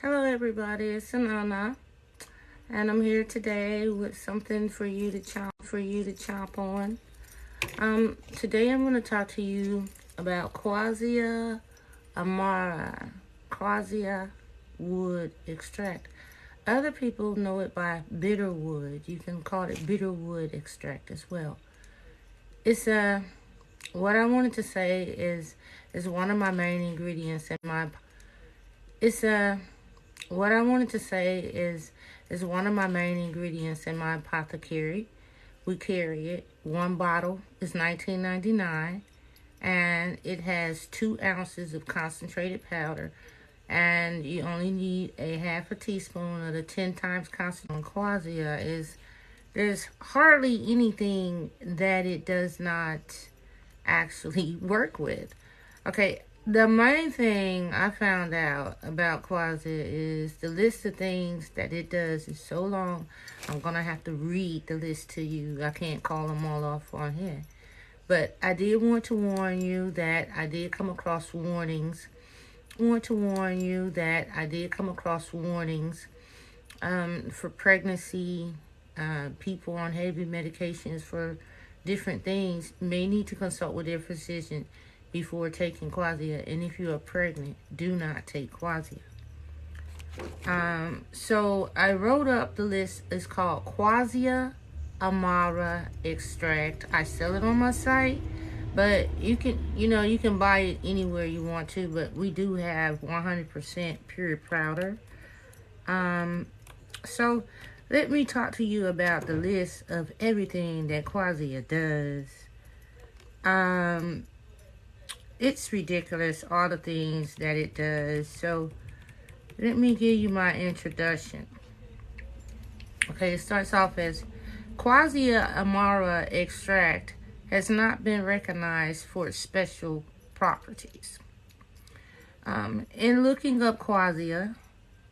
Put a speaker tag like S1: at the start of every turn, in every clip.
S1: Hello everybody, it's Anana, and I'm here today with something for you to chomp on. Today I'm going to talk to you about Quassia amara, Quassia wood extract. Other people know it by bitter wood. You can call it bitter wood extract as well. It's what I wanted to say is one of my main ingredients in my it's what I wanted to say is one of my main ingredients in my apothecary. We carry it. One bottle is $19.99, and it has 2 ounces of concentrated powder. And you only need a half a teaspoon of the 10 times concentrated. Quassia is there's hardly anything that it does not actually work with. Okay, the main thing I found out about Quassia is the list of things that it does is so long, I'm going to have to read the list to you. I can't call them all off on here. But I did want to warn you that I did come across warnings. I did come across warnings for pregnancy, people on heavy medications for different things may need to consult with their physician before taking Quassia. And if you are pregnant, do not take Quassia. So I wrote up the list. It's called Quassia amara extract. I sell it on my site, but you can buy it anywhere you want to. But we do have 100% pure powder. So let me talk to you about the list of everything that Quassia does. It's ridiculous, all the things that it does. So let me give you my introduction. Okay, it starts off as Quassia amara extract has not been recognized for its special properties. In looking up Quassia,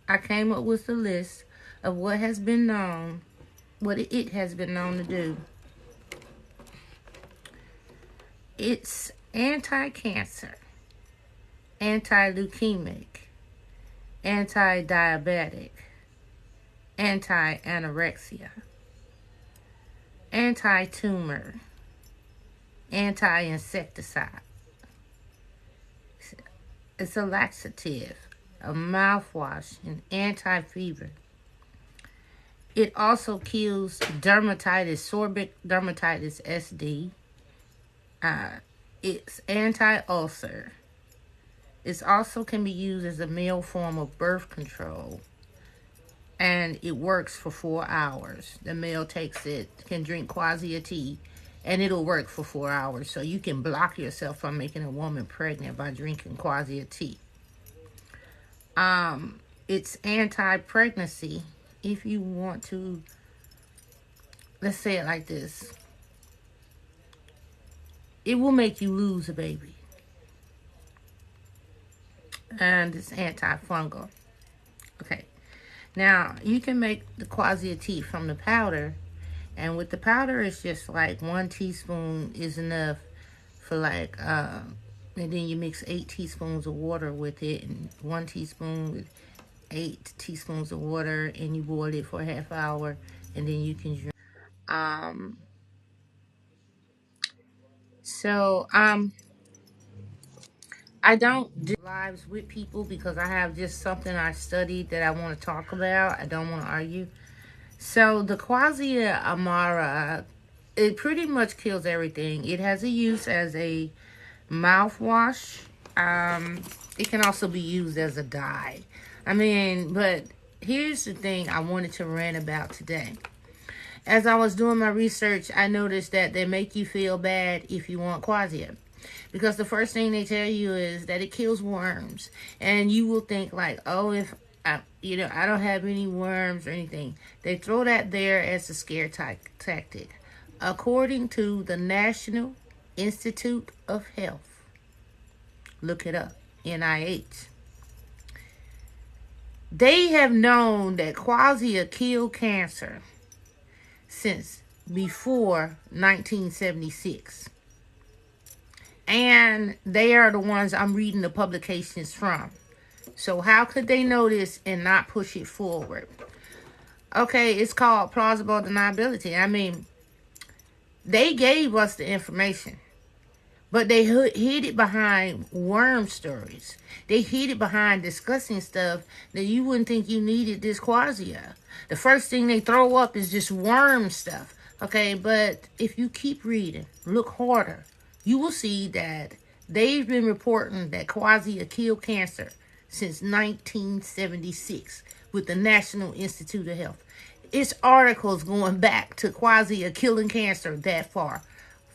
S1: I came up with a list of what it has been known to do. It's anti-cancer, anti-leukemic, anti-diabetic, anti-anorexia, anti-tumor, anti-insecticide. It's a laxative, a mouthwash, and anti-fever. It also kills dermatitis, seborrheic dermatitis SD. It's anti-ulcer. It also can be used as a male form of birth control. And it works for 4 hours. The male takes it, can drink Quassia tea, and it'll work for 4 hours. So you can block yourself from making a woman pregnant by drinking Quassia tea. It's anti-pregnancy. If you want to, let's say it like this. It will make you lose a baby. And it's antifungal. Okay. Now, you can make the Quassia tea from the powder. And with the powder, it's just like 1 teaspoon is enough for and then you mix 8 teaspoons of water with it. And 1 teaspoon with 8 teaspoons of water. And you boil it for a half hour. And then you can drink. I don't do lives with people because I have just something I studied that I want to talk about. I don't want to argue. So the Quassia amara, it pretty much kills everything. It has a use as a mouthwash. It can also be used as a dye. But here's the thing I wanted to rant about today. As I was doing my research, I noticed that they make you feel bad if you want Quassia. Because the first thing they tell you is that it kills worms. And you will think like, oh, if I don't have any worms or anything. They throw that there as a scare tactic. According to the National Institute of Health, look it up, NIH. They have known that Quassia killed cancer since before 1976. And they are the ones I'm reading the publications from. So how could they know this and not push it forward? Okay, it's called plausible deniability. I mean, they gave us the information, but they hid it behind worm stories. They hid it behind discussing stuff that you wouldn't think you needed this quasia. The first thing they throw up is just worm stuff. Okay, but if you keep reading, look harder, you will see that they've been reporting that quasia killed cancer since 1976 with the National Institute of Health. It's articles going back to quasia killing cancer that far.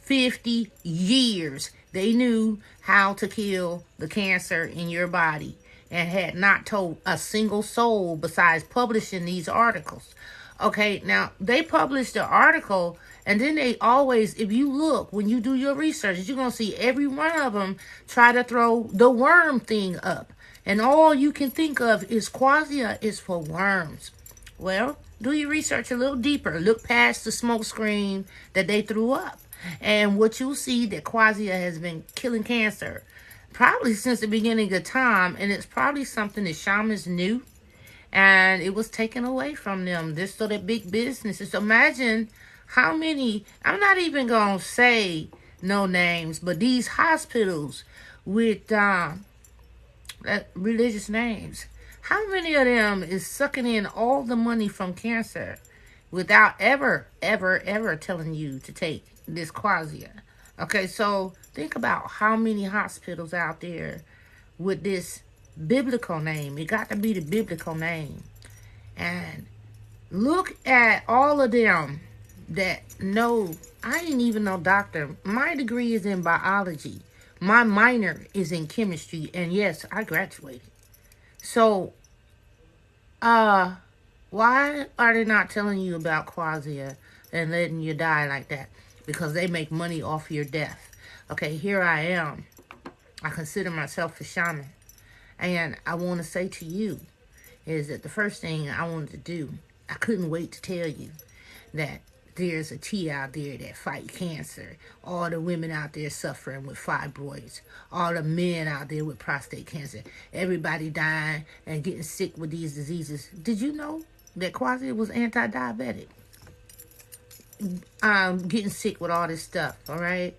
S1: 50 years. They knew how to kill the cancer in your body and had not told a single soul besides publishing these articles. Okay, now they published the article, and then they always, if you look, when you do your research, you're going to see every one of them try to throw the worm thing up. And all you can think of is quasia is for worms. Well, do your research a little deeper. Look past the smoke screen that they threw up. And what you'll see that quasia has been killing cancer probably since the beginning of time. And it's probably something that shamans knew. And it was taken away from them. This so that big businesses. So imagine how many, I'm not even going to say no names, but these hospitals with religious names. How many of them is sucking in all the money from cancer without ever telling you to take this quasia? Okay, so think about how many hospitals out there with this biblical name. It got to be the biblical name. And look at all of them that know. I ain't even no doctor. My degree is in biology. My minor is in chemistry. And yes, I graduated. So, why are they not telling you about quasia and letting you die like that? Because they make money off your death. Okay, here I am. I consider myself a shaman. And I want to say to you is that the first thing I wanted to do, I couldn't wait to tell you that there's a tea out there that fight cancer. All the women out there suffering with fibroids. All the men out there with prostate cancer. Everybody dying and getting sick with these diseases. Did you know that quasia was anti-diabetic? Getting sick with all this stuff, all right?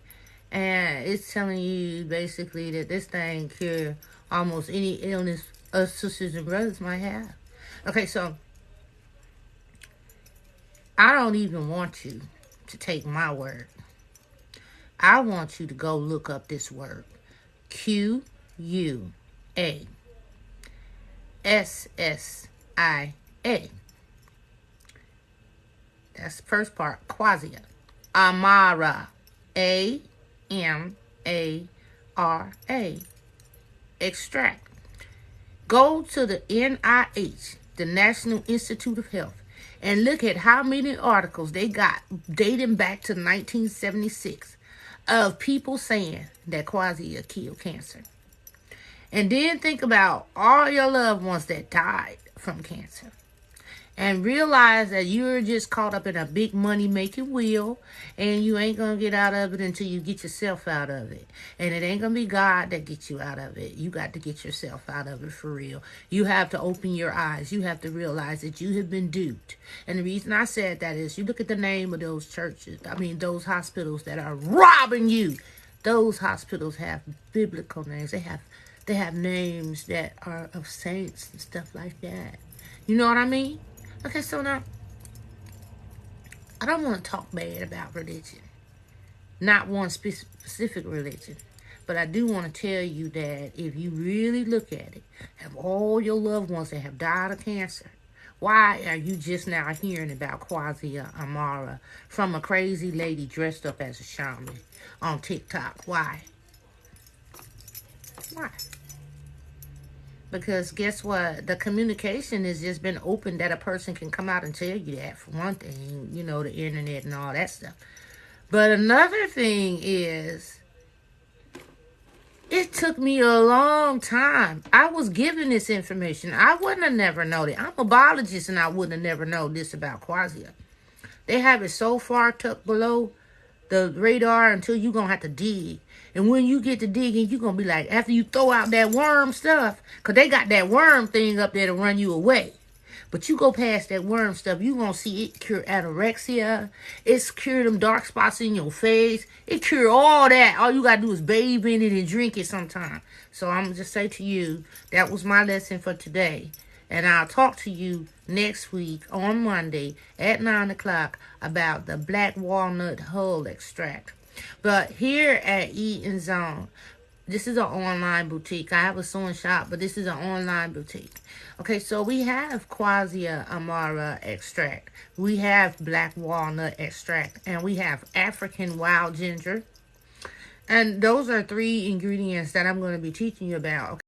S1: And it's telling you basically that this thing cure almost any illness us sisters and brothers might have. Okay, so I don't even want you to take my word. I want you to go look up this word. Quasia. That's the first part. Quasia. Amara. AMARA. Extract. Go to the NIH, the National Institute of Health, and look at how many articles they got dating back to 1976 of people saying that quasia killed cancer. And then think about all your loved ones that died from cancer. And realize that you're just caught up in a big money-making wheel, and you ain't going to get out of it until you get yourself out of it. And it ain't going to be God that gets you out of it. You got to get yourself out of it for real. You have to open your eyes. You have to realize that you have been duped. And the reason I said that is you look at the name of those churches, those hospitals that are robbing you. Those hospitals have biblical names. They have names that are of saints and stuff like that. You know what I mean? Okay, so now, I don't want to talk bad about religion. Not one specific religion. But I do want to tell you that if you really look at it, have all your loved ones that have died of cancer, why are you just now hearing about Quasia Amara from a crazy lady dressed up as a shaman on TikTok? Why? Why? Because guess what? The communication has just been open that a person can come out and tell you that, for one thing, you know, the internet and all that stuff. But another thing is, it took me a long time. I was given this information. I wouldn't have never known it. I'm a biologist and I wouldn't have never known this about quasia. They have it so far tucked below the radar until you're going to have to dig. And when you get to digging, you're going to be like, after you throw out that worm stuff, because they got that worm thing up there to run you away. But you go past that worm stuff, you're going to see it cure anorexia. It's cure them dark spots in your face. It cure all that. All you got to do is bathe in it and drink it sometime. So I'm going to just say to you, that was my lesson for today. And I'll talk to you next week on Monday at 9 o'clock about the black walnut hull extract. But here at Eating Zone, this is an online boutique. I have a sewing shop, but this is an online boutique. Okay, so we have Quassia Amara extract. We have black walnut extract. And we have African wild ginger. And those are 3 ingredients that I'm going to be teaching you about.